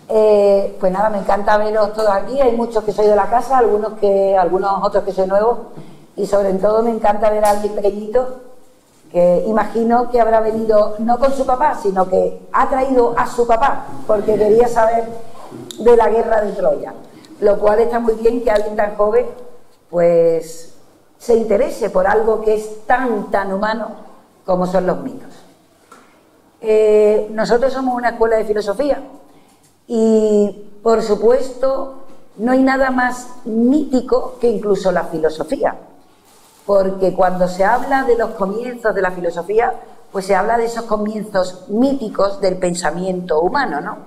Pues nada, me encanta veros todos aquí. Hay muchos que sois de la casa, algunos otros que sois nuevos, y sobre todo me encanta ver a alguien pequeñito que imagino que habrá venido no con su papá, sino que ha traído a su papá porque quería saber de la guerra de Troya, lo cual está muy bien que alguien tan joven pues se interese por algo que es tan humano como son los mitos. Nosotros somos una escuela de filosofía y, por supuesto, no hay nada más mítico que incluso la filosofía, porque cuando se habla de los comienzos de la filosofía, pues se habla de esos comienzos míticos del pensamiento humano, ¿no?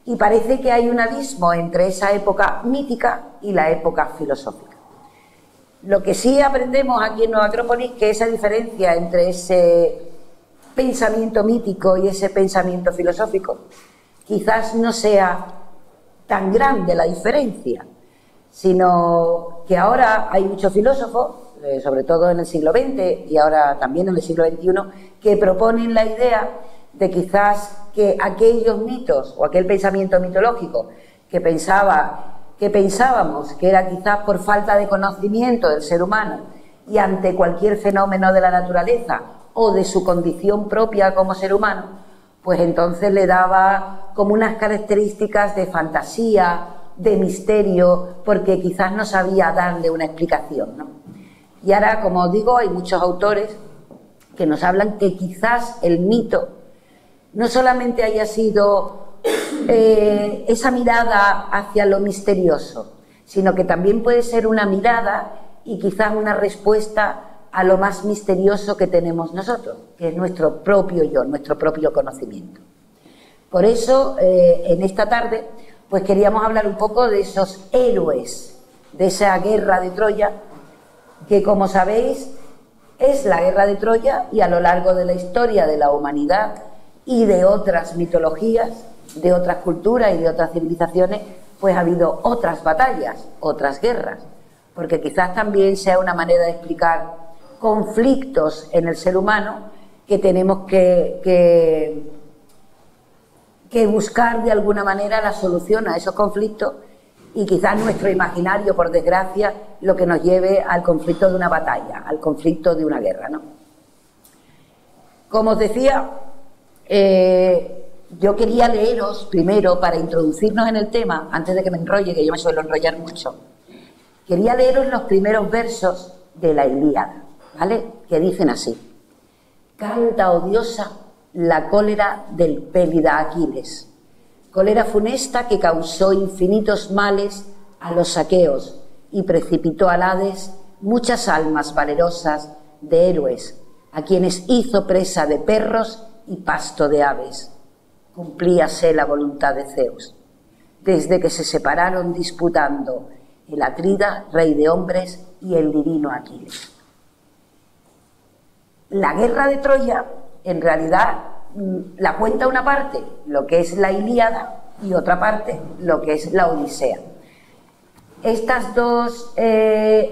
Y parece que hay un abismo entre esa época mítica y la época filosófica. Lo que sí aprendemos aquí en Nueva Acrópolis es que esa diferencia entre ese pensamiento mítico y ese pensamiento filosófico quizás no sea tan grande la diferencia, sino que ahora hay muchos filósofos, sobre todo en el siglo XX y ahora también en el siglo XXI, que proponen la idea de quizás que aquellos mitos o aquel pensamiento mitológico que pensábamos que era quizás por falta de conocimiento del ser humano y ante cualquier fenómeno de la naturaleza o de su condición propia como ser humano, pues entonces le daba como unas características de fantasía, de misterio, porque quizás no sabía darle una explicación, ¿no? Y ahora, como os digo, hay muchos autores que nos hablan que quizás el mito no solamente haya sido esa mirada hacia lo misterioso, sino que también puede ser una mirada y quizás una respuesta a lo más misterioso que tenemos nosotros, que es nuestro propio yo, nuestro propio conocimiento. Por eso, en esta tarde, pues queríamos hablar un poco de esos héroes, de esa guerra de Troya, que, como sabéis, es la guerra de Troya, y a lo largo de la historia de la humanidad y de otras mitologías, de otras culturas y de otras civilizaciones, pues ha habido otras batallas, otras guerras, porque quizás también sea una manera de explicar conflictos en el ser humano que tenemos que buscar de alguna manera la solución a esos conflictos, y quizás nuestro imaginario, por desgracia, lo que nos lleve al conflicto de una batalla, al conflicto de una guerra, ¿no? Como os decía, yo quería leeros primero, para introducirnos en el tema, antes de que me enrolle, que yo me suelo enrollar mucho, quería leeros los primeros versos de la Ilíada, ¿vale? Que dicen así: canta, oh diosa, la cólera del pélida Aquiles, cólera funesta que causó infinitos males a los aqueos y precipitó al Hades muchas almas valerosas de héroes, a quienes hizo presa de perros y pasto de aves. Cumplíase la voluntad de Zeus, desde que se separaron disputando el Atrida, rey de hombres, y el divino Aquiles. La guerra de Troya, en realidad, la cuenta una parte, lo que es la Ilíada, y otra parte, lo que es la Odisea. Estas dos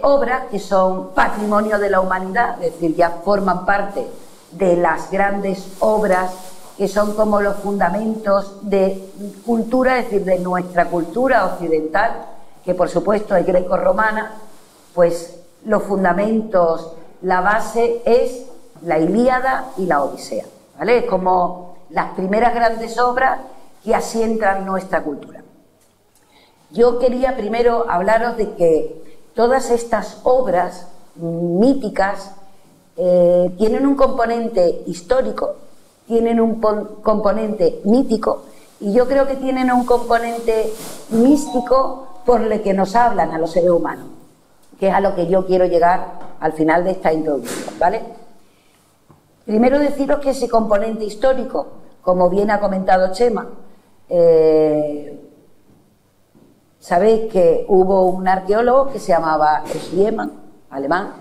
obras, que son patrimonio de la humanidad, es decir, ya forman parte de las grandes obras que son como los fundamentos de cultura, es decir, de nuestra cultura occidental, que por supuesto es greco-romana, pues los fundamentos, la base es la Ilíada y la Odisea, ¿vale? Es como las primeras grandes obras que asientan nuestra cultura. Yo quería primero hablaros de que todas estas obras míticas tienen un componente histórico, tienen un componente mítico, y yo creo que tienen un componente místico por el que nos hablan a los seres humanos, que es a lo que yo quiero llegar al final de esta introducción, ¿vale? Primero deciros que ese componente histórico, como bien ha comentado Chema, sabéis que hubo un arqueólogo que se llamaba Schliemann, alemán,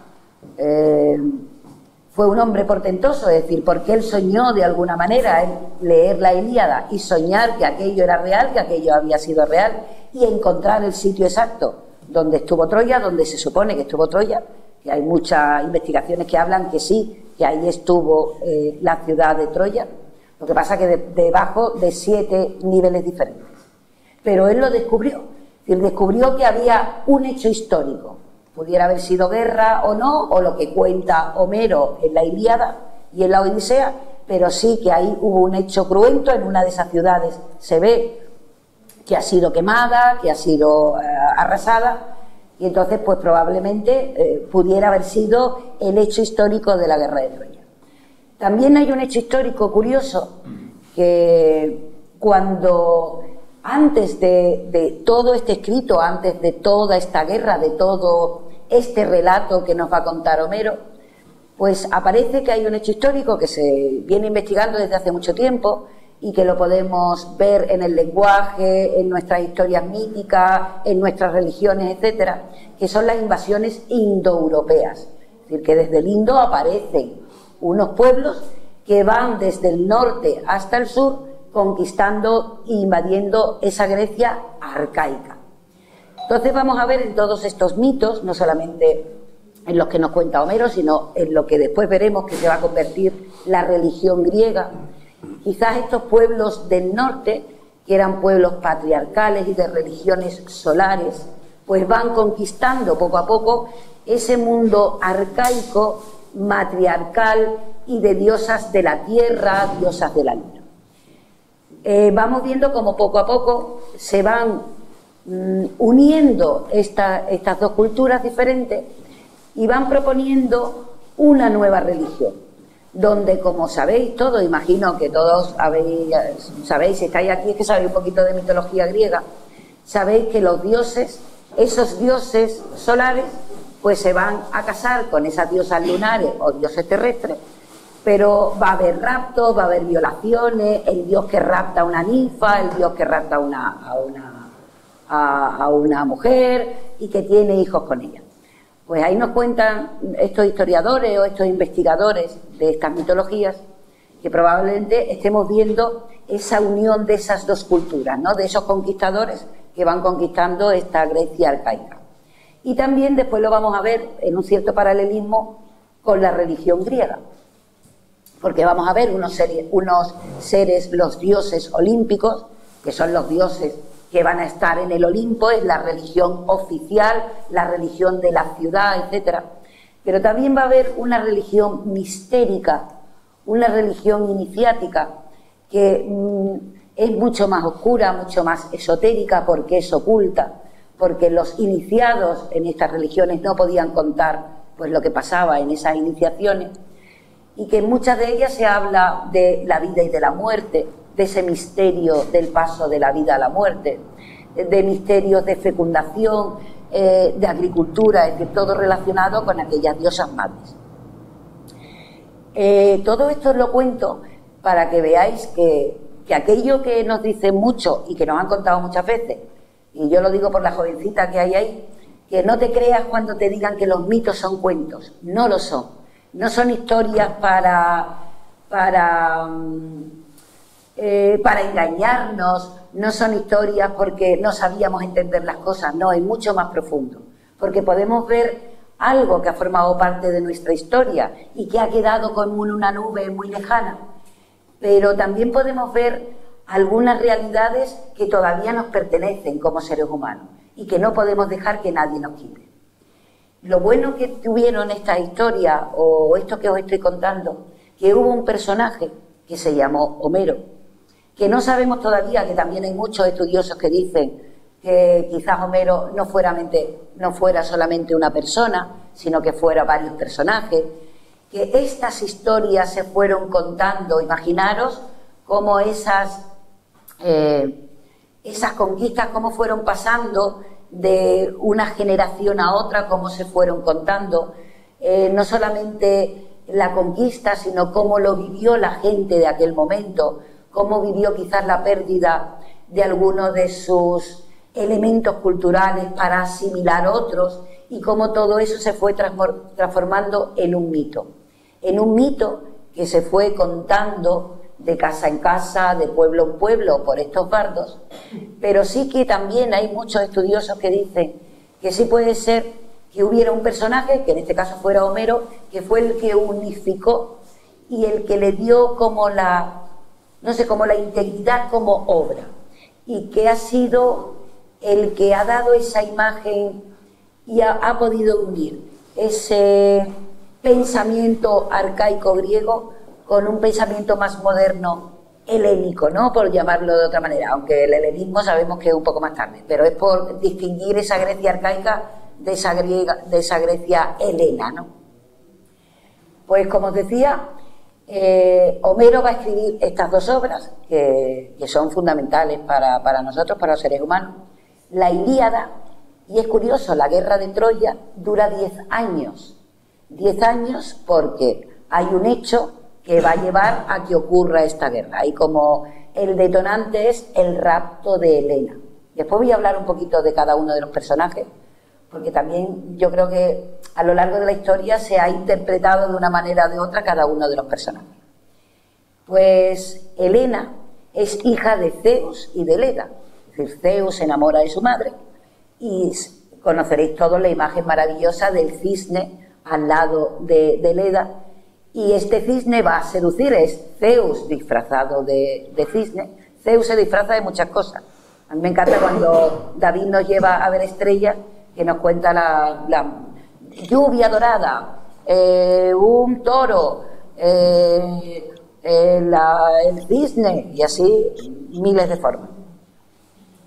fue un hombre portentoso, es decir, porque él soñó de alguna manera en leer la Ilíada y soñar que aquello era real, que aquello había sido real, y encontrar el sitio exacto donde estuvo Troya, donde se supone que estuvo Troya, que hay muchas investigaciones que hablan que sí, que ahí estuvo la ciudad de Troya. Lo que pasa que debajo de 7 niveles diferentes. pero él lo descubrió. Es decir, descubrió que había un hecho histórico. Pudiera haber sido guerra o no, o lo que cuenta Homero en la Ilíada y en la Odisea, pero sí que ahí hubo un hecho cruento. En una de esas ciudades se ve que ha sido quemada, que ha sido arrasada, y entonces pues probablemente pudiera haber sido el hecho histórico de la guerra de Troya. También hay un hecho histórico curioso, que cuando antes de todo este escrito, antes de toda esta guerra, de todo este relato que nos va a contar Homero, pues aparece que hay un hecho histórico que se viene investigando desde hace mucho tiempo y que lo podemos ver en el lenguaje, en nuestras historias míticas, en nuestras religiones, etcétera, que son las invasiones indoeuropeas. Es decir, que desde el Indo aparecen unos pueblos que van desde el norte hasta el sur conquistando e invadiendo esa Grecia arcaica. Entonces vamos a ver en todos estos mitos, no solamente en los que nos cuenta Homero, sino en lo que después veremos que se va a convertir la religión griega. Quizás estos pueblos del norte, que eran pueblos patriarcales y de religiones solares, pues van conquistando poco a poco ese mundo arcaico, matriarcal y de diosas de la tierra, diosas de la luna. Vamos viendo cómo poco a poco se van uniendo estas dos culturas diferentes y van proponiendo una nueva religión, donde, como sabéis todos, imagino que todos sabéis, si estáis aquí es que sabéis un poquito de mitología griega, sabéis que los dioses, esos dioses solares, pues se van a casar con esas diosas lunares o dioses terrestres, pero va a haber raptos, va a haber violaciones, el dios que rapta a una ninfa, el dios que rapta a una mujer y que tiene hijos con ella. Pues ahí nos cuentan estos historiadores o estos investigadores de estas mitologías que probablemente estemos viendo esa unión de esas dos culturas, ¿no? De esos conquistadores que van conquistando esta Grecia arcaica. Y también después lo vamos a ver en un cierto paralelismo con la religión griega, porque vamos a ver unos seres, los dioses olímpicos, que son los dioses que van a estar en el Olimpo, es la religión oficial, la religión de la ciudad, etcétera. Pero también va a haber una religión mistérica, una religión iniciática, que es mucho más oscura, mucho más esotérica, porque es oculta, porque los iniciados en estas religiones no podían contar pues lo que pasaba en esas iniciaciones, y que en muchas de ellas se habla de la vida y de la muerte, de ese misterio del paso de la vida a la muerte, de misterios de fecundación, de agricultura, es decir, todo relacionado con aquellas diosas madres. Todo esto os lo cuento para que veáis que aquello que nos dicen mucho y que nos han contado muchas veces, y yo lo digo por la jovencita que hay ahí, que no te creas cuando te digan que los mitos son cuentos, no lo son. No son historias para engañarnos, no son historias porque no sabíamos entender las cosas, no, es mucho más profundo, porque podemos ver algo que ha formado parte de nuestra historia y que ha quedado como en una nube muy lejana, pero también podemos ver algunas realidades que todavía nos pertenecen como seres humanos y que no podemos dejar que nadie nos quite. Lo bueno que tuvieron esta historia, o esto que os estoy contando, que hubo un personaje que se llamó Homero, que no sabemos todavía, que también hay muchos estudiosos que dicen que quizás Homero no fuera solamente una persona, sino que fuera varios personajes, que estas historias se fueron contando. Imaginaros cómo esas conquistas, cómo fueron pasando de una generación a otra, cómo se fueron contando, no solamente la conquista, sino cómo lo vivió la gente de aquel momento, cómo vivió quizás la pérdida de algunos de sus elementos culturales para asimilar otros, y cómo todo eso se fue transformando en un mito que se fue contando de casa en casa, de pueblo en pueblo, por estos bardos. Pero sí que también hay muchos estudiosos que dicen que sí puede ser que hubiera un personaje, que en este caso fuera Homero, que fue el que unificó y el que le dio como la integridad como obra. y que ha sido el que ha dado esa imagen y ha podido unir ese pensamiento arcaico griego con un pensamiento más moderno helénico, ¿no? Por llamarlo de otra manera, aunque el helenismo sabemos que es un poco más tarde, pero es por distinguir esa Grecia arcaica de esa Grecia helena, ¿no? Pues como os decía, Homero va a escribir estas dos obras que son fundamentales para nosotros, para los seres humanos. La Ilíada, y es curioso, la guerra de Troya dura 10 años. 10 años porque hay un hecho que va a llevar a que ocurra esta guerra. Y como el detonante es el rapto de Helena. Después voy a hablar un poquito de cada uno de los personajes, porque también yo creo que a lo largo de la historia se ha interpretado de una manera o de otra cada uno de los personajes. Pues Helena es hija de Zeus y de Leda. Es decir, Zeus se enamora de su madre y conoceréis todos la imagen maravillosa del cisne al lado de Leda. Y este cisne va a seducir, es Zeus disfrazado de cisne. Zeus se disfraza de muchas cosas. A mí me encanta cuando David nos lleva a ver estrellas, que nos cuenta la lluvia dorada, un toro, el cisne, y así miles de formas.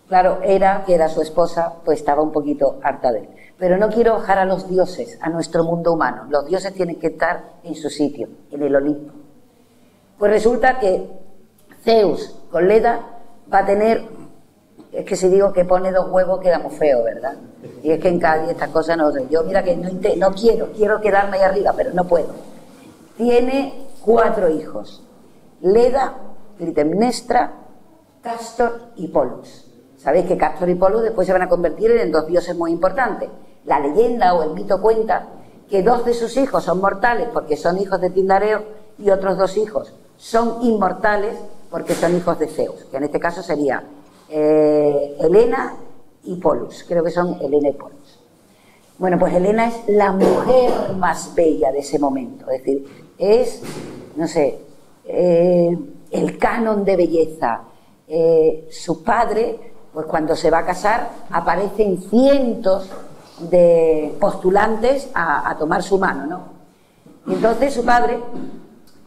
Claro, Hera, que era su esposa, pues estaba un poquito harta de él. Pero no quiero bajar a los dioses, a nuestro mundo humano. Los dioses tienen que estar en su sitio, en el Olimpo. Pues resulta que Zeus con Leda va a tener, es que si digo que pone 2 huevos queda muy feo, ¿verdad? Y es que en Cádiz estas cosas no sé. Yo mira que no quiero quedarme ahí arriba, pero no puedo. Tiene 4 hijos: Leda, Clitemnestra, Cástor y Polus. Sabéis que Cástor y Polus después se van a convertir en 2 dioses muy importantes. La leyenda o el mito cuenta que 2 de sus hijos son mortales porque son hijos de Tindareo y otros 2 hijos son inmortales porque son hijos de Zeus, que en este caso sería Helena y Polus. Creo que son Helena y Polus. Bueno, pues Helena es la mujer más bella de ese momento. Es decir, es, no sé, el canon de belleza. Su padre, pues cuando se va a casar, aparecen cientos de postulantes a tomar su mano, ¿no? Y entonces su padre,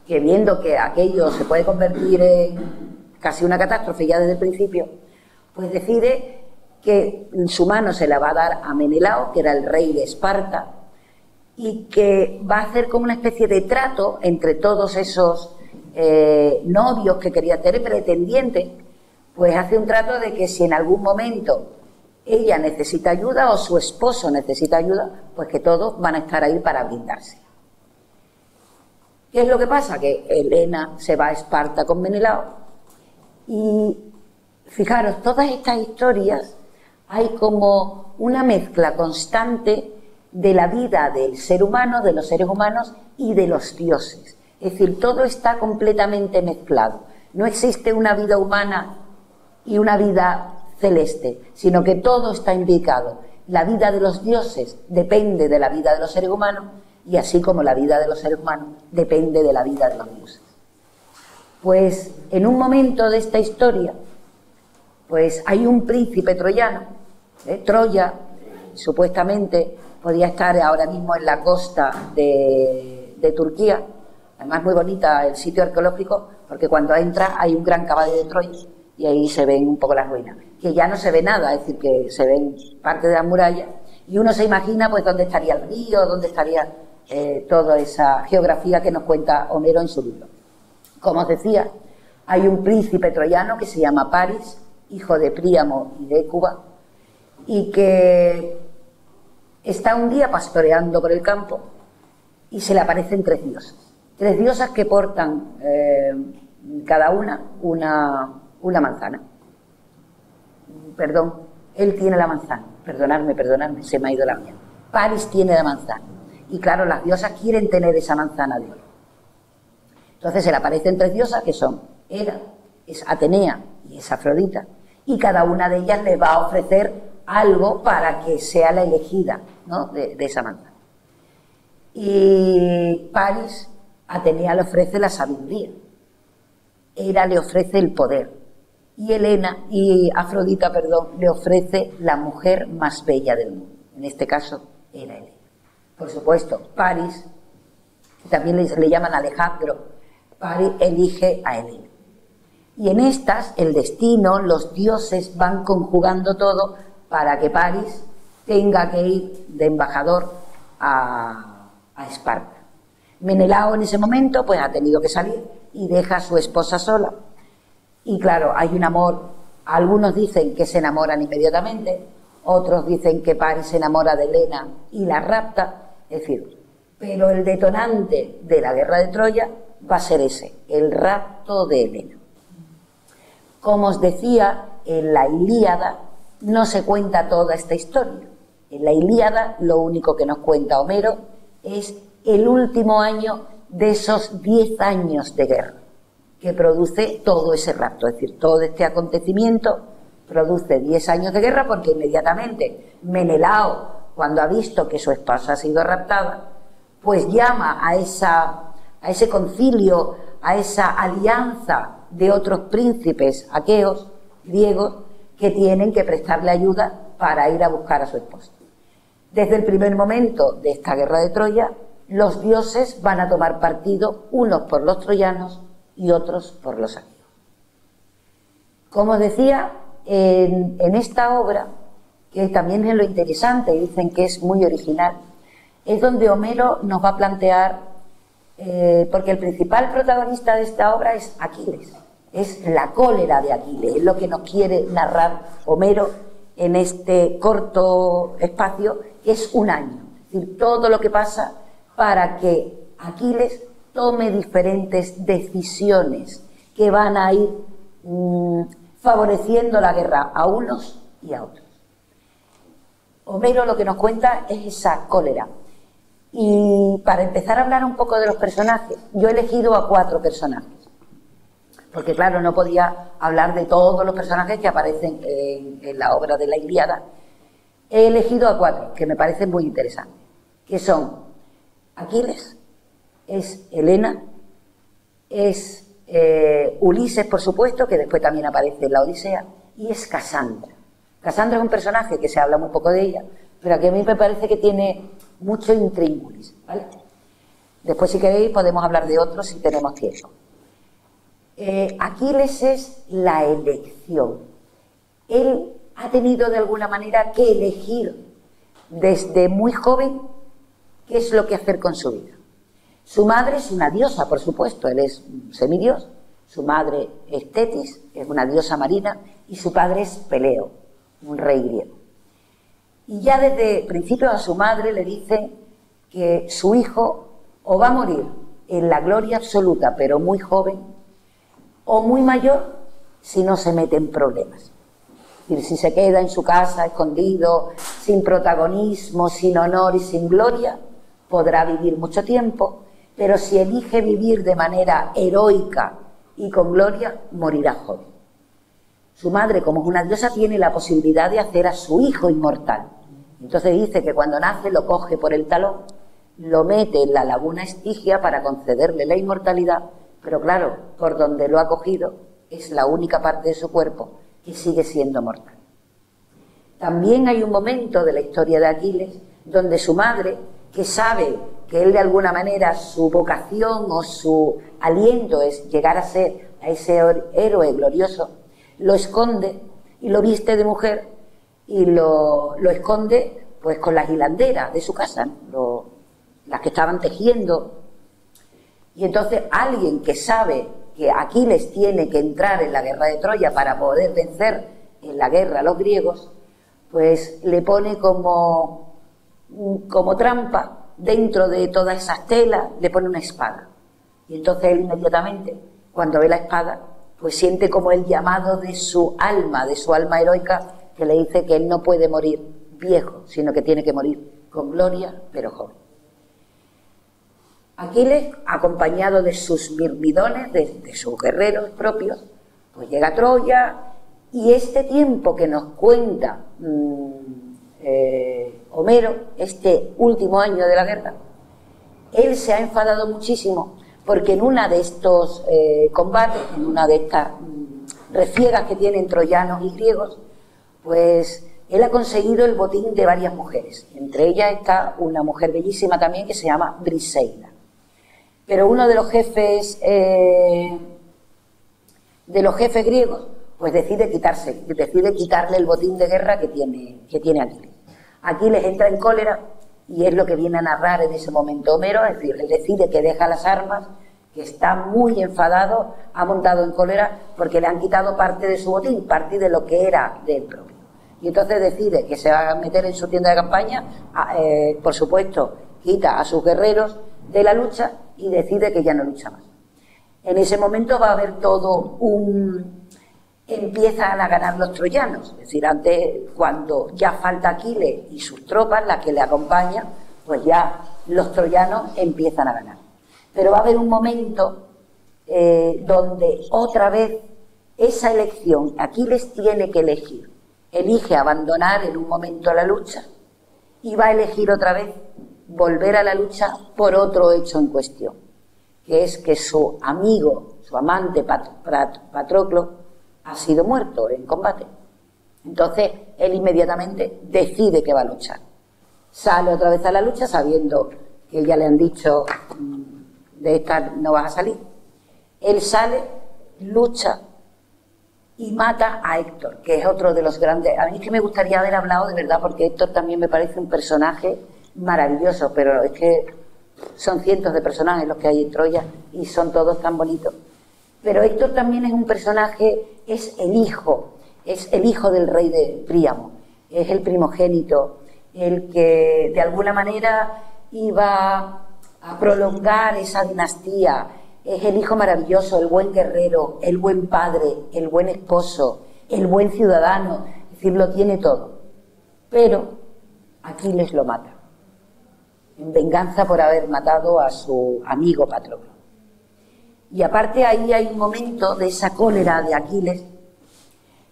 que viendo que aquello se puede convertir en casi una catástrofe ya desde el principio, pues decide que su mano se la va a dar a Menelao, que era el rey de Esparta, y que va a hacer como una especie de trato entre todos esos novios que quería tener, pretendientes. Pues hace un trato de que si en algún momento ella necesita ayuda o su esposo necesita ayuda, pues que todos van a estar ahí para brindarse. ¿Qué es lo que pasa? Que Helena se va a Esparta con Menelao y fijaros, todas estas historias hay como una mezcla constante de la vida del ser humano, de los seres humanos y de los dioses. Es decir, todo está completamente mezclado. No existe una vida humana y una vida celeste, sino que todo está implicado. La vida de los dioses depende de la vida de los seres humanos y así como la vida de los seres humanos depende de la vida de los dioses. Pues en un momento de esta historia, pues hay un príncipe troyano. Troya supuestamente podía estar ahora mismo en la costa de Turquía. Además muy bonita el sitio arqueológico, porque cuando entra hay un gran caballo de Troya y ahí se ven un poco las ruinas, que ya no se ve nada, es decir, que se ven parte de las murallas y uno se imagina pues dónde estaría el río, dónde estaría toda esa geografía que nos cuenta Homero en su libro. Como os decía, hay un príncipe troyano que se llama Paris, hijo de Príamo y de Écuba, y que está un día pastoreando por el campo y se le aparecen 3 diosas. 3 diosas que portan cada una manzana. Perdón, él tiene la manzana. Perdonadme, se me ha ido la mía. Paris tiene la manzana. Y claro, las diosas quieren tener esa manzana de oro. Entonces se le aparecen 3 diosas que son Hera, es Atenea y es Afrodita. Y cada una de ellas le va a ofrecer algo para que sea la elegida, ¿no?, de esa manzana. Y Paris, Atenea le ofrece la sabiduría. Hera le ofrece el poder. y Afrodita, le ofrece la mujer más bella del mundo. En este caso era Helena. Por supuesto, Paris, también le llaman Alejandro, Paris elige a Helena. Y en estas, el destino, los dioses van conjugando todo para que Paris tenga que ir de embajador a Esparta. Menelao en ese momento pues ha tenido que salir y deja a su esposa sola. Y claro, hay un amor, algunos dicen que se enamoran inmediatamente, otros dicen que Paris se enamora de Helena y la rapta, es decir, pero el detonante de la guerra de Troya va a ser ese, el rapto de Helena. Como os decía, en la Ilíada no se cuenta toda esta historia. En la Ilíada lo único que nos cuenta Homero es el último año de esos 10 años de guerra que produce todo ese rapto, es decir, todo este acontecimiento produce 10 años de guerra porque inmediatamente Menelao, cuando ha visto que su esposa ha sido raptada, pues llama a ese concilio, a esa alianza de otros príncipes aqueos, griegos, que tienen que prestarle ayuda para ir a buscar a su esposa. Desde el primer momento de esta guerra de Troya, los dioses van a tomar partido, unos por los troyanos y otros por los aqueos. Como os decía, en esta obra, que también es lo interesante, y dicen que es muy original, es donde Homero nos va a plantear, porque el principal protagonista de esta obra es Aquiles, es la cólera de Aquiles, es lo que nos quiere narrar Homero en este corto espacio, que es un año, es decir, todo lo que pasa para que Aquiles tome diferentes decisiones que van a ir favoreciendo la guerra a unos y a otros. Homero lo que nos cuenta es esa cólera. Y para empezar a hablar un poco de los personajes, yo he elegido a 4 personajes, porque claro, no podía hablar de todos los personajes que aparecen en la obra de la Ilíada. He elegido a 4 que me parecen muy interesantes, que son Aquiles, es Helena, es Ulises, por supuesto, que después también aparece en la Odisea, y es Casandra. Casandra es un personaje que se habla muy poco de ella, pero que a mí me parece que tiene mucho intríngulis, ¿vale? Después, si queréis, podemos hablar de otros si tenemos tiempo. Aquiles es la elección. Él ha tenido de alguna manera que elegir desde muy joven qué es lo que hacer con su vida. Su madre es una diosa, por supuesto, él es un semidios. Su madre es Tetis, es una diosa marina, y su padre es Peleo, un rey griego. Y ya desde principio a su madre le dice que su hijo o va a morir en la gloria absoluta, pero muy joven, o muy mayor si no se mete en problemas. Es decir, si se queda en su casa escondido, sin protagonismo, sin honor y sin gloria, podrá vivir mucho tiempo, pero si elige vivir de manera heroica y con gloria, morirá joven. Su madre, como es una diosa, tiene la posibilidad de hacer a su hijo inmortal. Entonces dice que cuando nace lo coge por el talón, lo mete en la laguna Estigia para concederle la inmortalidad, pero claro, por donde lo ha cogido es la única parte de su cuerpo que sigue siendo mortal. También hay un momento de la historia de Aquiles donde su madre, que sabe que él de alguna manera su vocación o su aliento es llegar a ser a ese héroe glorioso, lo esconde y lo viste de mujer y lo esconde pues con las hilanderas de su casa, ¿no? Las que estaban tejiendo. Y entonces alguien que sabe que Aquiles tiene que entrar en la guerra de Troya para poder vencer en la guerra a los griegos, pues le pone como trampa dentro de todas esas telas, le pone una espada. Y entonces él inmediatamente, cuando ve la espada, pues siente como el llamado de su alma heroica, que le dice que él no puede morir viejo, sino que tiene que morir con gloria, pero joven. Aquiles, acompañado de sus mirmidones, de sus guerreros propios, pues llega a Troya, y este tiempo que nos cuenta Homero, este último año de la guerra, él se ha enfadado muchísimo porque en una de estos combates, en una de estas refriegas que tienen troyanos y griegos, pues él ha conseguido el botín de varias mujeres. Entre ellas está una mujer bellísima también que se llama Briseida. Pero uno de los jefes griegos, pues decide quitarle el botín de guerra que tiene Aquiles. Aquiles entra en cólera y es lo que viene a narrar en ese momento Homero, es decir, él decide que deja las armas, que está muy enfadado, ha montado en cólera porque le han quitado parte de su botín, parte de lo que era del propio. Y entonces decide que se va a meter en su tienda de campaña, por supuesto, quita a sus guerreros de la lucha y decide que ya no lucha más. En ese momento va a haber empiezan a ganar los troyanos, es decir, antes, cuando ya falta Aquiles y sus tropas, las que le acompañan, pues ya los troyanos empiezan a ganar. Pero va a haber un momento donde otra vez esa elección, Aquiles tiene que elegir, elige abandonar en un momento la lucha y va a elegir otra vez volver a la lucha por otro hecho en cuestión, que es que su amigo, su amante Patroclo, ha sido muerto en combate. Entonces él inmediatamente decide que va a luchar. Sale otra vez a la lucha sabiendo que ya le han dicho de esta no vas a salir. Él sale, lucha y mata a Héctor, que es otro de los grandes. A mí es que me gustaría haber hablado de verdad, porque Héctor también me parece un personaje maravilloso, pero es que son cientos de personajes los que hay en Troya y son todos tan bonitos. Pero Héctor también es un personaje, es el hijo del rey de Príamo, es el primogénito, el que de alguna manera iba a prolongar esa dinastía, es el hijo maravilloso, el buen guerrero, el buen padre, el buen esposo, el buen ciudadano, es decir, lo tiene todo. Pero Aquiles lo mata, en venganza por haber matado a su amigo Patroclo. Y aparte ahí hay un momento de esa cólera de Aquiles,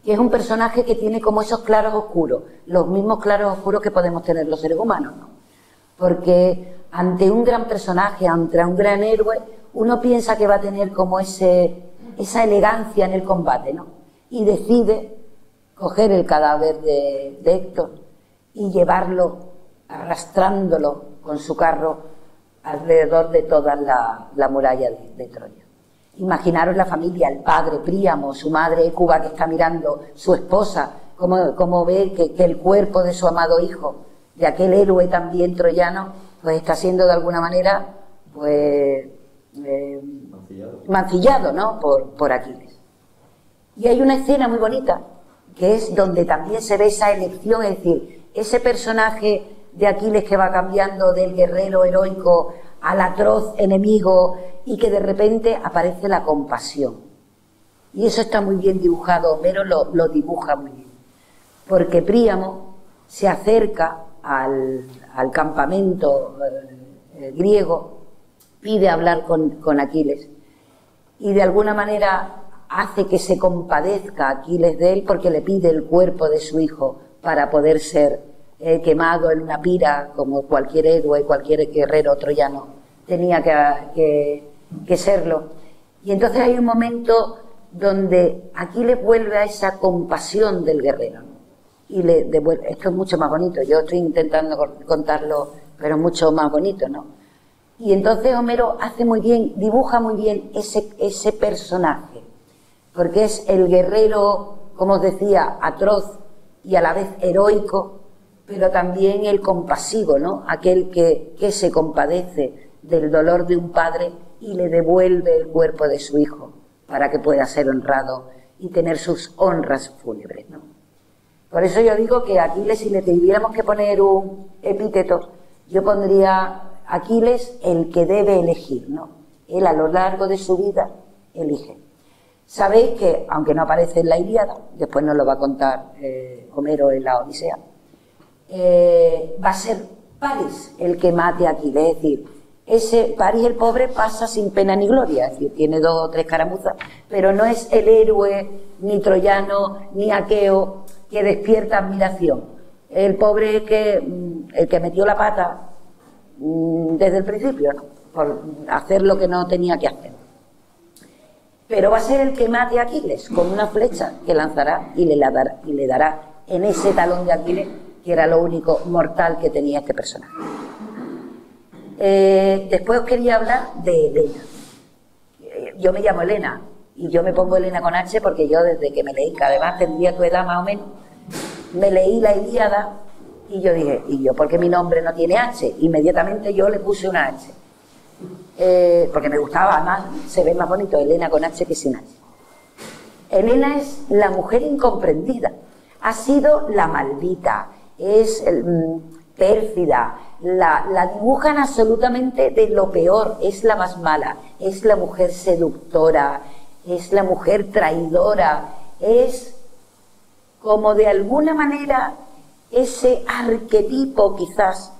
que es un personaje que tiene como esos claros oscuros, los mismos claros oscuros que podemos tener los seres humanos, ¿no? Porque ante un gran personaje, ante un gran héroe, uno piensa que va a tener como esa elegancia en el combate, ¿no? Y decide coger el cadáver de Héctor y llevarlo, arrastrándolo con su carro alrededor de toda la muralla de Troya. Imaginaros la familia, el padre Príamo, su madre Hécuba que está mirando, su esposa, como ve que el cuerpo de su amado hijo, de aquel héroe también troyano, pues está siendo de alguna manera pues mancillado, ¿no? por Aquiles. Y hay una escena muy bonita, que es donde también se ve esa elección, es decir, ese personaje de Aquiles que va cambiando del guerrero heroico al atroz enemigo y que de repente aparece la compasión. Y eso está muy bien dibujado, Homero lo dibuja muy bien. Porque Príamo se acerca al campamento griego, pide hablar con Aquiles y de alguna manera hace que se compadezca Aquiles de él porque le pide el cuerpo de su hijo para poder ser quemado en una pira como cualquier héroe, cualquier guerrero troyano tenía que serlo. Y entonces hay un momento donde Aquiles vuelve a esa compasión del guerrero, ¿no? Y le devuelve. Esto es mucho más bonito, yo estoy intentando contarlo, pero mucho más bonito, ¿no? Y entonces Homero hace muy bien, dibuja muy bien ese personaje, porque es el guerrero, como os decía, atroz y a la vez heroico, pero también el compasivo, ¿no? Aquel que se compadece del dolor de un padre y le devuelve el cuerpo de su hijo para que pueda ser honrado y tener sus honras fúnebres, ¿no? Por eso yo digo que Aquiles, si le tuviéramos que poner un epíteto, yo pondría Aquiles el que debe elegir, ¿no? Él a lo largo de su vida elige. Sabéis que, aunque no aparece en la Ilíada, después nos lo va a contar Homero en la Odisea, va a ser París el que mate a Aquiles, es decir, ese París el pobre pasa sin pena ni gloria, es decir, tiene 2 o 3 caramuzas, pero no es el héroe ni troyano ni aqueo que despierta admiración. El pobre es el que metió la pata desde el principio, ¿no? Por hacer lo que no tenía que hacer. pero va a ser el que mate a Aquiles con una flecha que lanzará y le dará en ese talón de Aquiles, que era lo único mortal que tenía este personaje. Después os quería hablar de Helena. Yo me llamo Helena y yo me pongo Helena con H porque yo desde que me leí, que además tendría tu edad más o menos, me leí la Ilíada y yo dije, ¿y yo por qué mi nombre no tiene H? Inmediatamente yo le puse una H. Porque me gustaba, además se ve más bonito Helena con H que sin H. Helena es la mujer incomprendida, ha sido la maldita, es pérfida, la dibujan absolutamente de lo peor, es la más mala, es la mujer seductora, es la mujer traidora, es como de alguna manera ese arquetipo quizás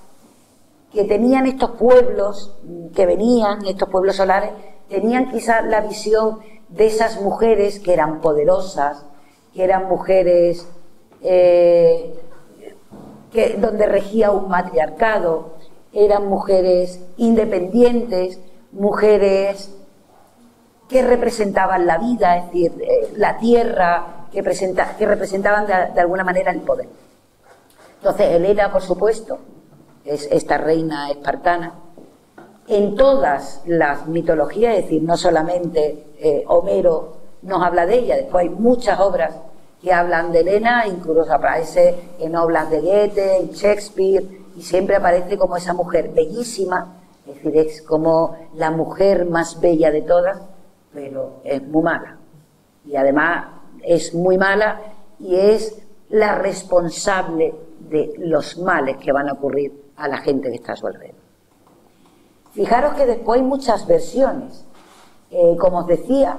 que tenían estos pueblos que venían, estos pueblos solares, tenían quizás la visión de esas mujeres que eran poderosas, que eran mujeres donde regía un matriarcado, eran mujeres independientes, mujeres que representaban la vida, es decir, la tierra, que representaban de alguna manera el poder. Entonces, Helena, por supuesto, es esta reina espartana. En todas las mitologías, es decir, no solamente Homero nos habla de ella, después hay muchas obras que hablan de Helena, incluso aparece en obras de Goethe, en Shakespeare, y siempre aparece como esa mujer bellísima, es decir, es como la mujer más bella de todas, pero es muy mala. Y además es muy mala y es la responsable de los males que van a ocurrir a la gente que está a su alrededor. Fijaros que después hay muchas versiones. Como os decía,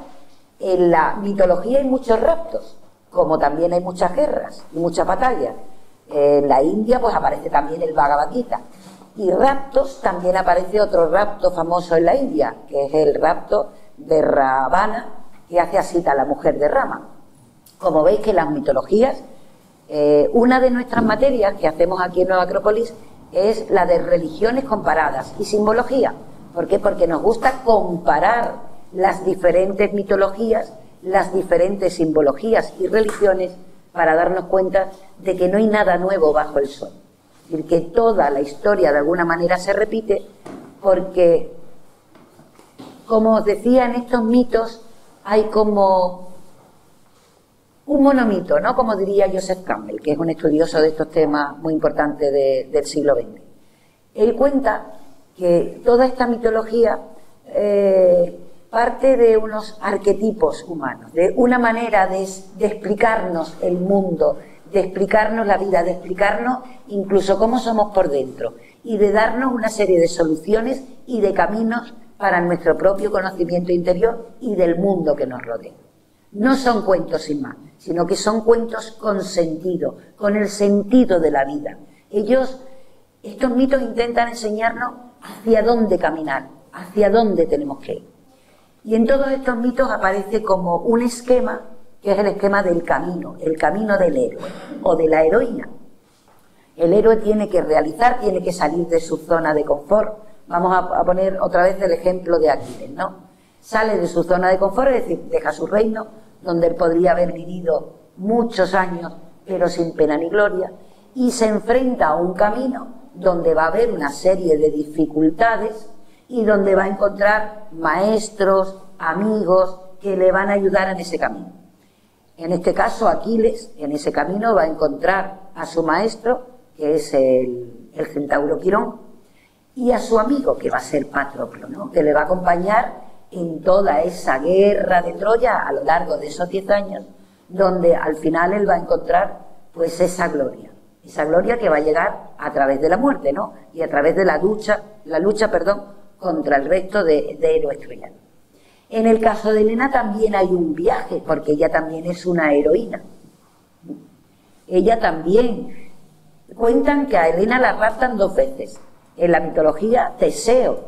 en la mitología hay muchos raptos, como también hay muchas guerras y muchas batallas. En la India pues aparece también el Bhagavad Gita. Y raptos, también aparece otro rapto famoso en la India, que es el rapto de Ravana, que hace a Sita, la mujer de Rama. Como veis que en las mitologías, una de nuestras materias que hacemos aquí en Nueva Acrópolis es la de religiones comparadas y simbología. ¿Por qué? Porque nos gusta comparar las diferentes mitologías, las diferentes simbologías y religiones para darnos cuenta de que no hay nada nuevo bajo el sol. Es decir, que toda la historia de alguna manera se repite porque, como os decía, en estos mitos hay como un monomito, ¿no? Como diría Joseph Campbell, que es un estudioso de estos temas muy importante del siglo XX. Él cuenta que toda esta mitología parte de unos arquetipos humanos, de una manera de explicarnos el mundo, de explicarnos la vida, de explicarnos incluso cómo somos por dentro y de darnos una serie de soluciones y de caminos para nuestro propio conocimiento interior y del mundo que nos rodea. No son cuentos sin más, sino que son cuentos con sentido, con el sentido de la vida. Estos mitos intentan enseñarnos hacia dónde caminar, hacia dónde tenemos que ir. Y en todos estos mitos aparece como un esquema, que es el esquema del camino, el camino del héroe o de la heroína. El héroe tiene que tiene que salir de su zona de confort. Vamos a poner otra vez el ejemplo de Aquiles, ¿no? Sale de su zona de confort, es decir, deja su reino, donde él podría haber vivido muchos años, pero sin pena ni gloria, y se enfrenta a un camino donde va a haber una serie de dificultades y donde va a encontrar maestros, amigos, que le van a ayudar en ese camino. En este caso, Aquiles, en ese camino, va a encontrar a su maestro, que es el centauro Quirón, y a su amigo, que va a ser Patroclo, ¿no? Que le va a acompañar en toda esa guerra de Troya a lo largo de esos 10 años, donde al final él va a encontrar pues esa gloria que va a llegar a través de la muerte, ¿no? Y a través de la lucha contra el resto de héroes troyanos. En el caso de Helena también hay un viaje, porque ella también es una heroína. Ella también, cuentan que a Helena la raptan 2 veces. En la mitología, Teseo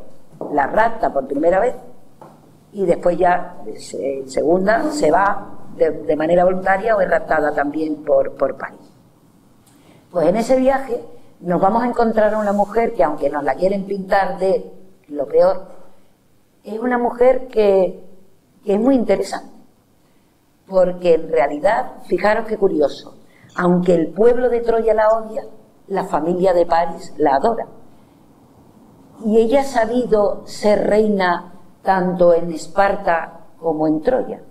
la rapta por primera vez y después ya, en segunda, se va de manera voluntaria o es raptada también por París. Pues en ese viaje nos vamos a encontrar a una mujer que, aunque nos la quieren pintar de lo peor, es una mujer que que es muy interesante, porque en realidad, fijaros qué curioso, aunque el pueblo de Troya la odia, la familia de París la adora. Y ella ha sabido ser reina tanto en Esparta como en Troya.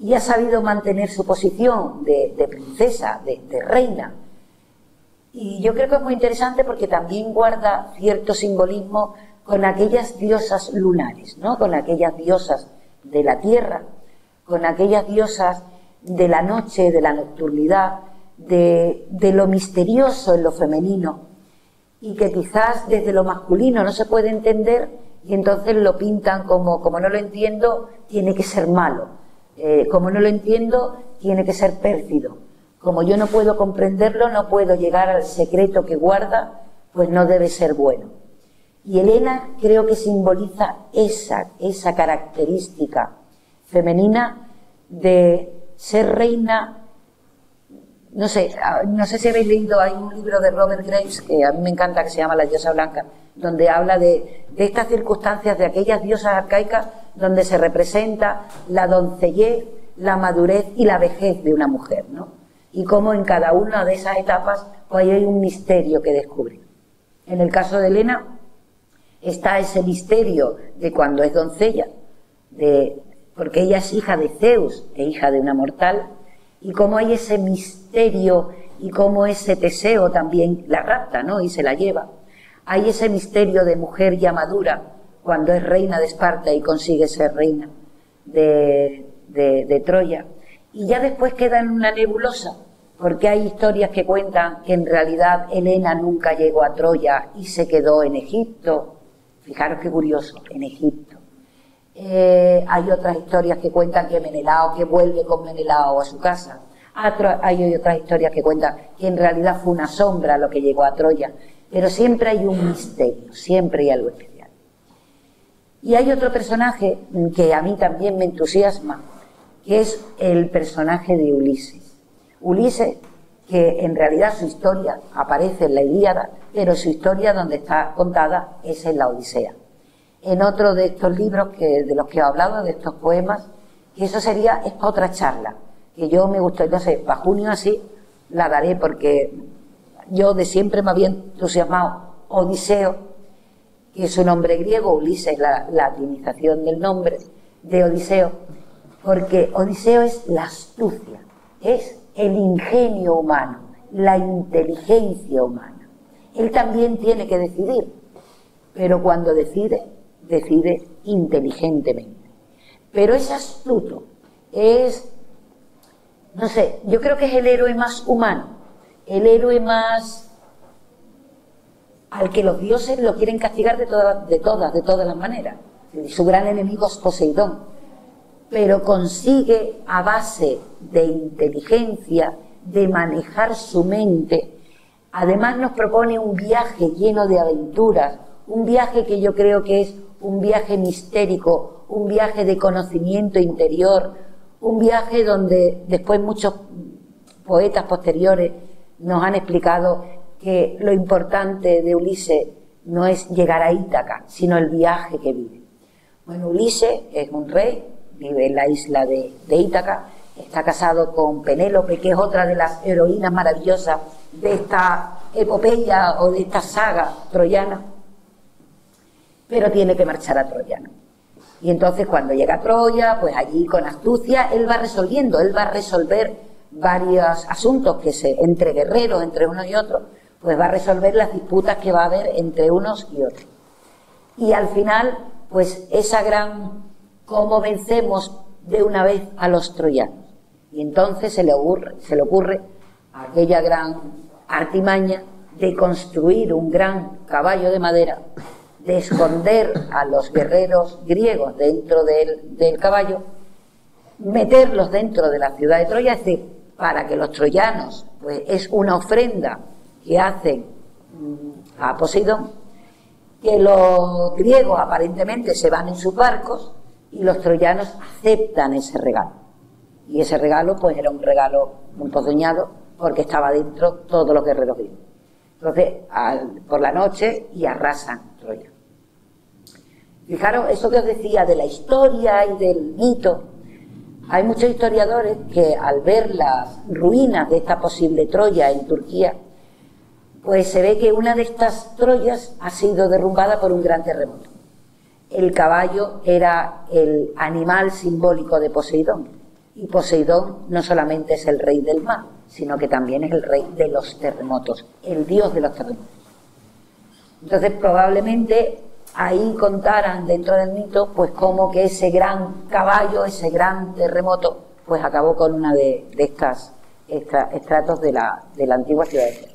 Y ha sabido mantener su posición de princesa, de reina. Y yo creo que es muy interesante porque también guarda cierto simbolismo con aquellas diosas lunares, ¿no? Con aquellas diosas de la tierra, con aquellas diosas de la noche, de la nocturnidad, de lo misterioso en lo femenino, y que quizás desde lo masculino no se puede entender, y entonces lo pintan como no lo entiendo, tiene que ser malo, como no lo entiendo, tiene que ser pérfido, como yo no puedo comprenderlo, no puedo llegar al secreto que guarda, pues no debe ser bueno. Y Helena creo que simboliza esa característica femenina de ser reina. No sé si habéis leído, hay un libro de Robert Graves que a mí me encanta, que se llama La diosa blanca, donde habla de estas circunstancias, de aquellas diosas arcaicas donde se representa la doncellez, la madurez y la vejez de una mujer, ¿no? Y cómo en cada una de esas etapas pues hay un misterio que descubrir. En el caso de Helena está ese misterio de cuando es doncella, porque ella es hija de Zeus e hija de una mortal, y cómo hay ese misterio y cómo ese Teseo también la rapta, ¿no? Y se la lleva. Hay ese misterio de mujer ya madura cuando es reina de Esparta y consigue ser reina de Troya. Y ya después queda en una nebulosa, porque hay historias que cuentan que en realidad Helena nunca llegó a Troya y se quedó en Egipto. Fijaros qué curioso, en Egipto. Hay otras historias que cuentan que Menelao, que vuelve con Menelao a su casa. Hay otras historias que cuentan que en realidad fue una sombra lo que llegó a Troya. Pero siempre hay un misterio, siempre hay algo especial. Y hay otro personaje que a mí también me entusiasma, que es el personaje de Ulises. Ulises, que en realidad su historia aparece en la Ilíada, pero su historia donde está contada es en la Odisea. En otro de estos libros de los que he hablado, de estos poemas, que eso es para otra charla, que yo me gusta, no sé, para junio así la daré, porque yo de siempre me había entusiasmado Odiseo, que es un nombre griego, Ulises, la latinización del nombre de Odiseo, porque Odiseo es la astucia, es el ingenio humano, la inteligencia humana. Él también tiene que decidir, pero cuando decide inteligentemente. Pero es astuto, no sé, yo creo que es el héroe más humano, el héroe más al que los dioses lo quieren castigar de todas las maneras. Su gran enemigo es Poseidón, pero consigue a base de inteligencia, de manejar su mente. Además nos propone un viaje lleno de aventuras, un viaje que yo creo que es un viaje mistérico, un viaje de conocimiento interior, un viaje donde después muchos poetas posteriores nos han explicado que lo importante de Ulises no es llegar a Ítaca, sino el viaje que vive. Bueno, Ulises es un rey, vive en la isla de Ítaca, está casado con Penélope, que es otra de las heroínas maravillosas de esta epopeya o de esta saga troyana, pero tiene que marchar a Troya, ¿no? Y entonces cuando llega a Troya, pues allí con astucia él va a resolver varios asuntos entre guerreros, entre unos y otros, pues va a resolver las disputas que va a haber entre unos y otros. Y al final, pues cómo vencemos de una vez a los troyanos. Y entonces se le ocurre aquella gran artimaña de construir un gran caballo de madera, de esconder a los guerreros griegos dentro del caballo, meterlos dentro de la ciudad de Troya, es decir, para que los troyanos, pues es una ofrenda que hacen a Poseidón, que los griegos aparentemente se van en sus barcos y los troyanos aceptan ese regalo. Y ese regalo, pues era un regalo muy soñado, porque estaba dentro todos los guerreros griegos. Entonces, por la noche, y arrasan Troya. Fijaros, eso que os decía de la historia y del mito, hay muchos historiadores que al ver las ruinas de esta posible Troya en Turquía, pues se ve que una de estas Troyas ha sido derrumbada por un gran terremoto. El caballo era el animal simbólico de Poseidón, y Poseidón no solamente es el rey del mar, sino que también es el rey de los terremotos, el dios de los terremotos. Entonces probablemente ahí contaran dentro del mito pues como que ese gran caballo, ese gran terremoto, pues acabó con una de estas estratos de la antigua ciudad de Troya.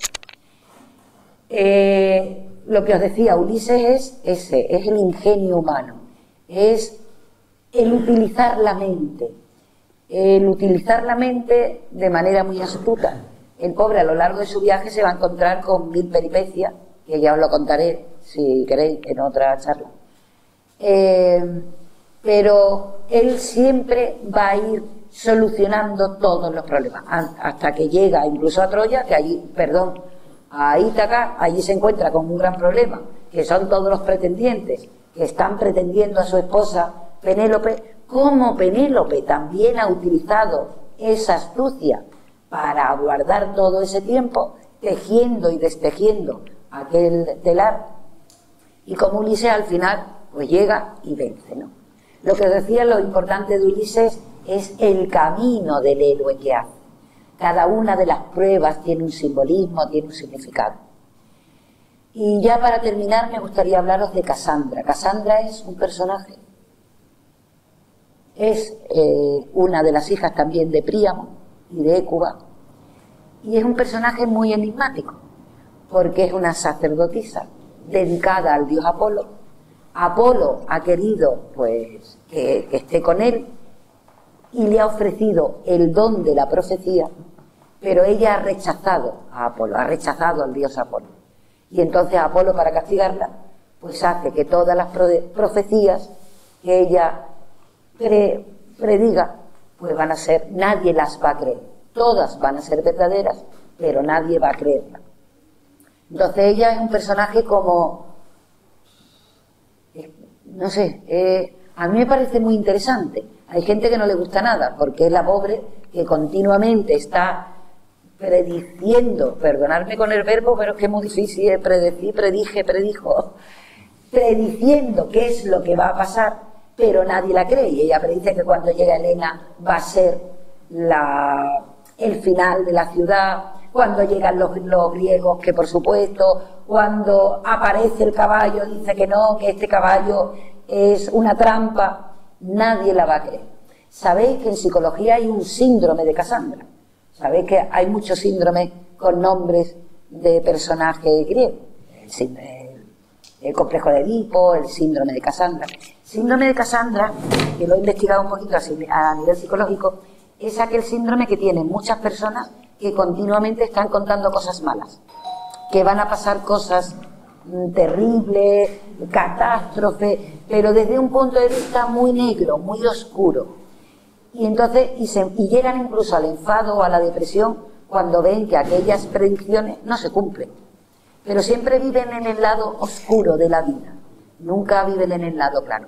Lo que os decía, Ulises es el ingenio humano, es el utilizar la mente de manera muy astuta. El pobre a lo largo de su viaje se va a encontrar con 1000 peripecias, que ya os lo contaré si queréis en otra charla. Pero él siempre va a ir solucionando todos los problemas, hasta que llega incluso a Troya, que allí, a Ítaca, allí se encuentra con un gran problema, que son todos los pretendientes que están pretendiendo a su esposa Penélope. Como Penélope también ha utilizado esa astucia para guardar todo ese tiempo, tejiendo y destejiendo aquel telar, y como Ulises al final pues llega y vence, ¿no? Lo que decía, lo importante de Ulises es el camino del héroe que hace. Cada una de las pruebas tiene un simbolismo, tiene un significado. Y ya para terminar me gustaría hablaros de Casandra. Casandra es un personaje, es una de las hijas también de Príamo y de Hécuba, y es un personaje muy enigmático, porque es una sacerdotisa dedicada al dios Apolo. Apolo ha querido pues que esté con él y le ha ofrecido el don de la profecía, pero ella ha rechazado a Apolo, ha rechazado al dios Apolo. Y entonces Apolo, para castigarla, pues hace que todas las profecías que ella prediga, pues van a ser, nadie las va a creer. Todas van a ser verdaderas, pero nadie va a creerla. Entonces ella es un personaje como, no sé, a mí me parece muy interesante. Hay gente que no le gusta nada, porque es la pobre que continuamente está prediciendo, perdonadme con el verbo, pero es que es muy difícil, predijo, prediciendo qué es lo que va a pasar, pero nadie la cree. Y ella predice que cuando llega Helena va a ser el final de la ciudad, cuando llegan los griegos, que por supuesto, cuando aparece el caballo, dice que no, que este caballo es una trampa, nadie la va a creer. Sabéis que en psicología hay un síndrome de Casandra. Sabéis que hay muchos síndromes con nombres de personajes griegos. El complejo de Edipo, el síndrome de Casandra. El síndrome de Casandra, que lo he investigado un poquito a nivel psicológico, es aquel síndrome que tienen muchas personas que continuamente están contando cosas malas, que van a pasar cosas terribles, catástrofes, pero desde un punto de vista muy negro, muy oscuro. Y entonces y llegan incluso al enfado o a la depresión cuando ven que aquellas predicciones no se cumplen. Pero siempre viven en el lado oscuro de la vida, nunca viven en el lado claro.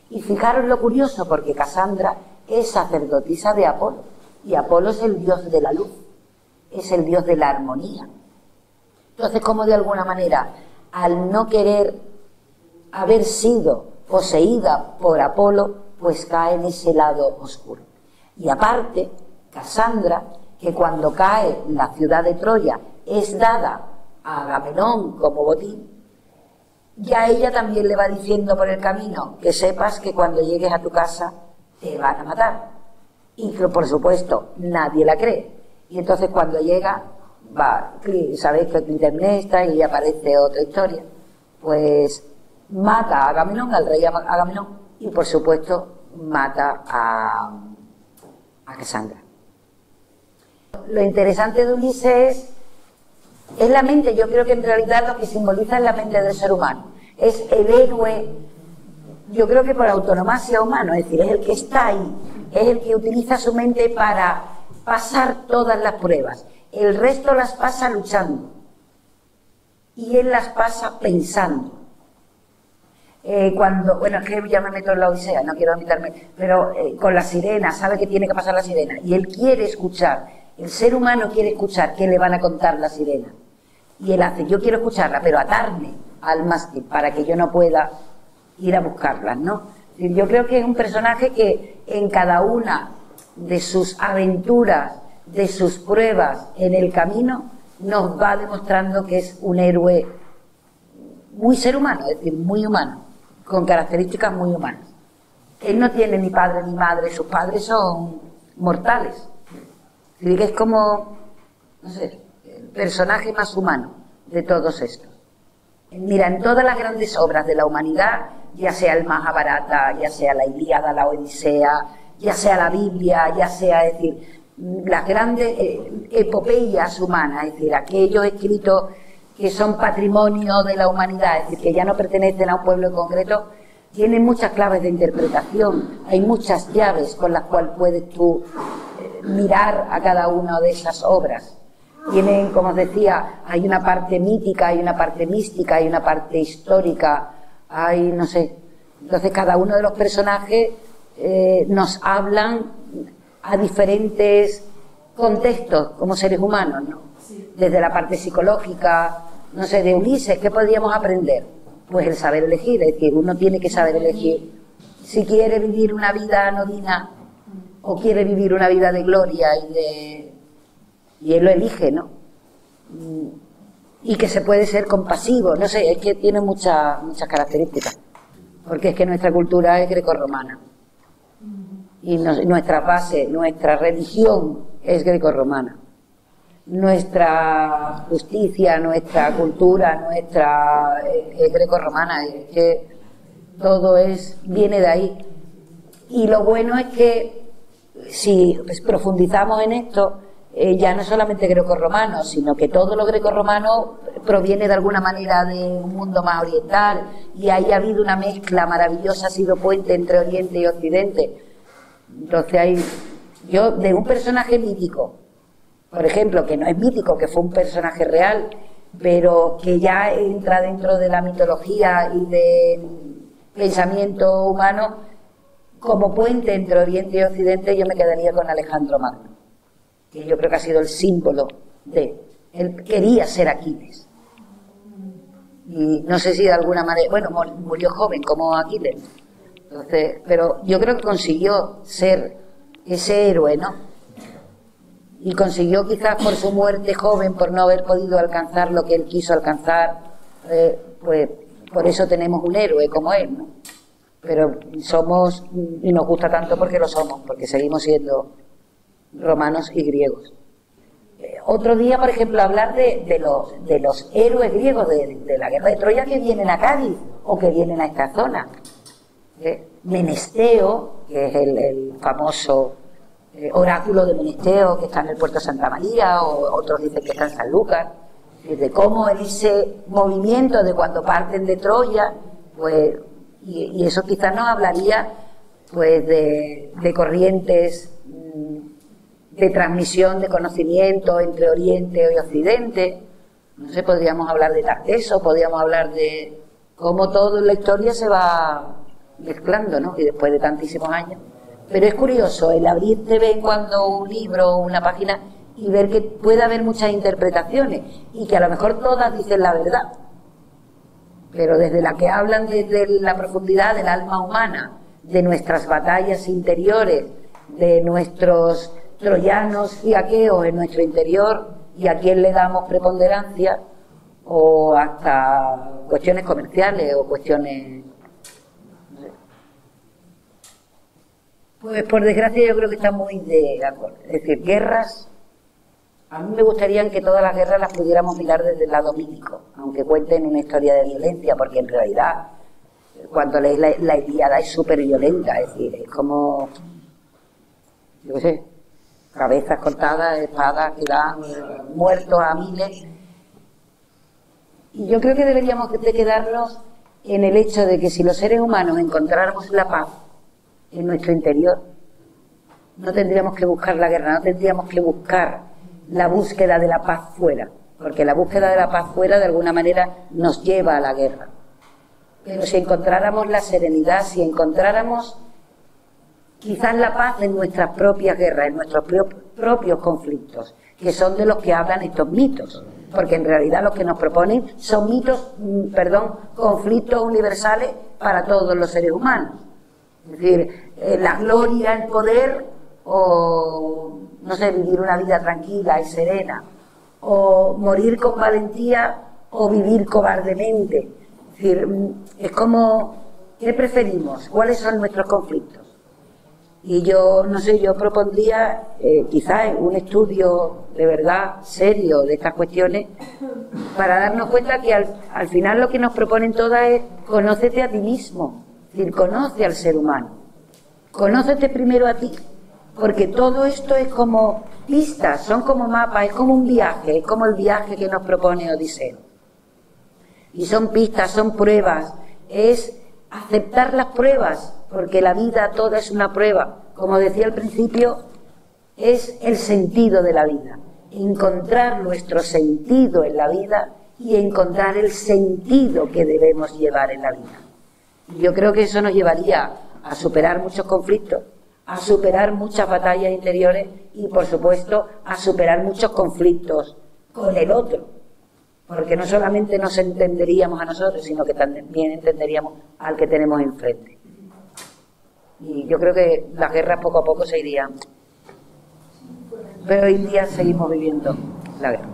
Y fijaros lo curioso, porque Casandra es sacerdotisa de Apolo, y Apolo es el dios de la luz, es el dios de la armonía. Entonces, como de alguna manera, al no querer haber sido poseída por Apolo, pues cae en ese lado oscuro. Y aparte, Casandra, que cuando cae la ciudad de Troya es dada a Agamenón como botín, ya ella también le va diciendo por el camino que sepas que cuando llegues a tu casa te van a matar. Y que, por supuesto, nadie la cree. Y entonces cuando llega, sabéis que Clitemnestra, y aparece otra historia, pues mata a Agamenón, al rey Agamenón, y por supuesto mata a Casandra. Lo interesante de Ulises es la mente. Yo creo que en realidad lo que simboliza es la mente del ser humano. Es el héroe, yo creo que por autonomasia humano, es decir, es el que está ahí, es el que utiliza su mente para pasar todas las pruebas. El resto las pasa luchando y él las pasa pensando. Bueno, es que ya me meto en la Odisea, no quiero meterme, pero con la sirena, sabe que tiene que pasar la sirena, y él quiere escuchar, el ser humano quiere escuchar qué le van a contar la sirena, y él hace, yo quiero escucharla, pero atarme al mástil para que yo no pueda ir a buscarlas, ¿no? Yo creo que es un personaje que en cada una de sus aventuras, de sus pruebas en el camino, nos va demostrando que es un héroe muy ser humano, es decir, muy humano, con características muy humanas. Él no tiene ni padre ni madre, sus padres son mortales. Así que es como, no sé, el personaje más humano de todos estos. Mira, en todas las grandes obras de la humanidad, ya sea el Mahabharata, ya sea la Ilíada, la Odisea, ya sea la Biblia, ya sea, es decir, las grandes epopeyas humanas, es decir, aquellos escritos que son patrimonio de la humanidad, es decir, que ya no pertenecen a un pueblo en concreto, tienen muchas claves de interpretación, hay muchas llaves con las cuales puedes tú mirar a cada una de esas obras. Tienen, como os decía, hay una parte mítica, hay una parte mística, hay una parte histórica, hay, no sé, entonces cada uno de los personajes nos hablan a diferentes contextos como seres humanos, ¿no? Desde la parte psicológica, no sé, de Ulises, ¿qué podríamos aprender? Pues el saber elegir, es decir, uno tiene que saber elegir si quiere vivir una vida anodina o quiere vivir una vida de gloria y él lo elige, ¿no? Y que se puede ser compasivo, no sé, es que tiene muchas características, porque es que nuestra cultura es grecorromana y nuestra base, nuestra religión es grecorromana. Nuestra justicia, nuestra cultura, es grecorromana, es que todo viene de ahí. Y lo bueno es que si profundizamos en esto, ya no solamente grecorromano, sino que todo lo grecorromano proviene de alguna manera de un mundo más oriental, y ahí ha habido una mezcla maravillosa, ha sido puente entre Oriente y Occidente. Entonces yo de un personaje mítico, por ejemplo, que no es mítico, que fue un personaje real, pero que ya entra dentro de la mitología y del pensamiento humano, como puente entre Oriente y Occidente, yo me quedaría con Alejandro Magno, que yo creo que ha sido el símbolo él quería ser Aquiles. Y no sé si de alguna manera, bueno, murió joven como Aquiles. Entonces, pero yo creo que consiguió ser ese héroe, ¿no? Y consiguió, quizás por su muerte joven, por no haber podido alcanzar lo que él quiso alcanzar, pues por eso tenemos un héroe como él, ¿no? Pero somos, y nos gusta tanto porque lo somos, porque seguimos siendo romanos y griegos. Otro día, por ejemplo, hablar de los héroes griegos de la guerra de Troya que vienen a Cádiz o que vienen a esta zona. Menesteo, que es el famoso oráculo de Menesteo, que está en el puerto de Santa María, o otros dicen que está en San Lucas, de cómo en ese movimiento de cuando parten de Troya, pues, y eso quizás nos hablaría pues de corrientes de transmisión de conocimiento entre Oriente y Occidente. No sé, podríamos hablar de Tarteso, podríamos hablar de cómo todo en la historia se va mezclando, ¿no? Y después de tantísimos años. Pero es curioso el abrir de vez en cuando un libro o una página y ver que puede haber muchas interpretaciones y que a lo mejor todas dicen la verdad, pero desde la que hablan desde la profundidad del alma humana, de nuestras batallas interiores, de nuestros troyanos y aqueos en nuestro interior y a quién le damos preponderancia, o hasta cuestiones comerciales o cuestiones... Pues por desgracia yo creo que está muy de acuerdo. Es decir, guerras, a mí me gustaría que todas las guerras las pudiéramos mirar desde el lado mítico, aunque cuenten una historia de violencia, porque en realidad cuando lees la Ilíada es súper violenta, es decir, es como, yo qué sé, cabezas cortadas, espadas que dan muertos a miles. Y yo creo que deberíamos de quedarnos en el hecho de que si los seres humanos encontráramos la paz en nuestro interior, no tendríamos que buscar la guerra, no tendríamos que buscar la búsqueda de la paz fuera, porque la búsqueda de la paz fuera de alguna manera nos lleva a la guerra. pero si encontráramos la serenidad, si encontráramos quizás la paz en nuestras propias guerras, en nuestros propios conflictos, que son de los que hablan estos mitos, porque en realidad los que nos proponen son mitos, conflictos universales para todos los seres humanos. Es decir, la gloria, el poder, o no sé, vivir una vida tranquila y serena, o morir con valentía o vivir cobardemente. Es decir, es como, ¿qué preferimos? ¿Cuáles son nuestros conflictos? Y yo, no sé, yo propondría quizás un estudio de verdad serio de estas cuestiones para darnos cuenta que al final lo que nos proponen todas es conócete a ti mismo, es decir, conoce al ser humano, conócete primero a ti, porque todo esto es como pistas, son como mapas, es como un viaje, es como el viaje que nos propone Odiseo. Y son pistas, son pruebas, es aceptar las pruebas, porque la vida toda es una prueba. Como decía al principio, es el sentido de la vida. Encontrar nuestro sentido en la vida y encontrar el sentido que debemos llevar en la vida. Yo creo que eso nos llevaría a superar muchos conflictos, a superar muchas batallas interiores y, por supuesto, a superar muchos conflictos con el otro. Porque no solamente nos entenderíamos a nosotros, sino que también entenderíamos al que tenemos enfrente. Y yo creo que las guerras poco a poco se irían. Pero hoy en día seguimos viviendo la guerra.